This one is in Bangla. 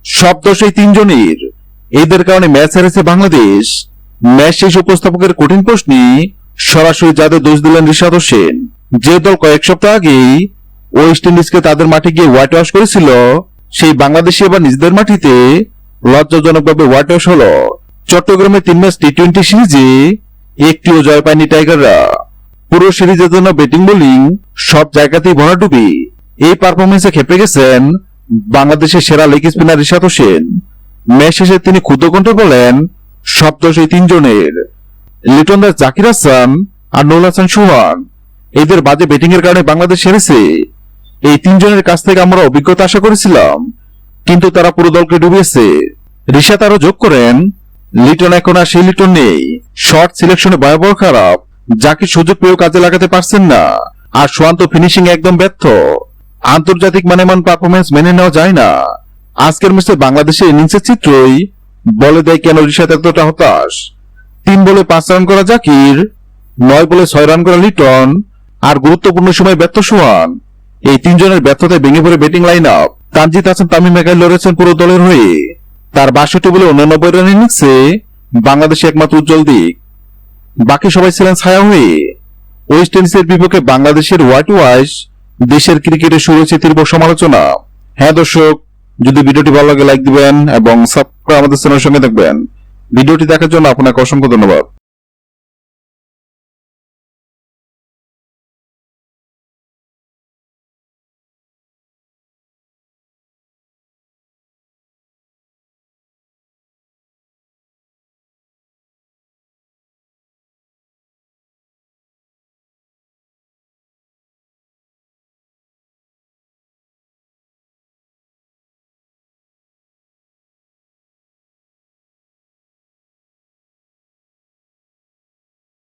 সব দোষ এই তিনজনের। এদের কারণে ম্যাচ হারেছে বাংলাদেশ। ম্যাচ শেষ উপস্থাপকের কঠিন প্রশ্নে সরাসরি যাদের দোষ দিলেন রিশাদ হোসেন। যে দল কয়েক সপ্তাহ আগেই ওয়েস্ট ইন্ডিজকে তাদের মাঠে গিয়ে হোয়াইট ওয়াশ করেছিল, সেই বাংলাদেশে এবার নিজেদের মাটিতে লজ্জাজনকভাবে হোয়াইট ওয়াশ হলো। চট্টগ্রামে 3 ম্যাচ টি-20 সিরিজে একটিও জয় পায়নি টাইগাররা। পুরো সিরিজের জন্য ব্যাটিং বোলিং সব জায়গাতেই ভরাডুবি। এই পারফরমেন্সে খেপে গেছেন বাংলাদেশের সেরা leg spinner Rishad Hossain. Match শেষে তিনি ক্ষুদ্র কণ্ঠে বলেন, সব দোষ এই তিনজনের। লিটন দাস, জাকির হাসান আর নুরুল হাসান সোহান, এদের বাজে ব্যাটিং এর কারণে বাংলাদেশ হেরেছে। এই তিনজনের কাছ থেকে আমরা অভিজ্ঞতা আশা করেছিলাম, কিন্তু তারা পুরো দলকে ডুবিয়েছে। রিশাদ আরো যোগ করেন, লিটন এখন আর সেই লিটন নেই। শর্ট সিলেকশনে ভয়াবহ খারাপ, জাকির সুযোগ পেয়েও কাজে লাগাতে পারছেন না, আর সোহান তো ফিনিশিং একদম ব্যর্থ। আন্তর্জাতিক মানেমান পারফরমেন্স মেনে নেওয়া যায় না। আজকের ম্যাচে বাংলাদেশের ইনিংসের চিত্রই বলে দেয় কেন রিশাদ এতটা হতাশ। 3 বলে 5 রান করা জাকির, 9 বলে 6 রান করা লিটন, আর গুরুত্বপূর্ণ সময় ব্যর্থ সোহান। এই তিনজনের ব্যর্থতায় ভেঙে পড়ে batting line up. Tanzid Hasan Tamim একাই লড়েছেন পুরো দলের হয়ে। তার 62 বলে 89 রান ইনিংসে বাংলাদেশে একমাত্র উজ্জ্বল দিক। বাকি সবাই ছিলেন ছায়া হয়ে। ওয়েস্ট ইন্ডিজের বিপক্ষে বাংলাদেশের হোয়াইট ওয়াশ দেশের ক্রিকেটে শুরু হয়েছে তীব্র সমালোচনা। হ্যাঁ দর্শক, যদি ভিডিওটি ভালো লাগে লাইক দিবেন এবং সাবস্ক্রাইব আমাদের চ্যানেলের সঙ্গে থাকবেন। ভিডিওটি দেখার জন্য আপনাকে অসংখ্য ধন্যবাদ।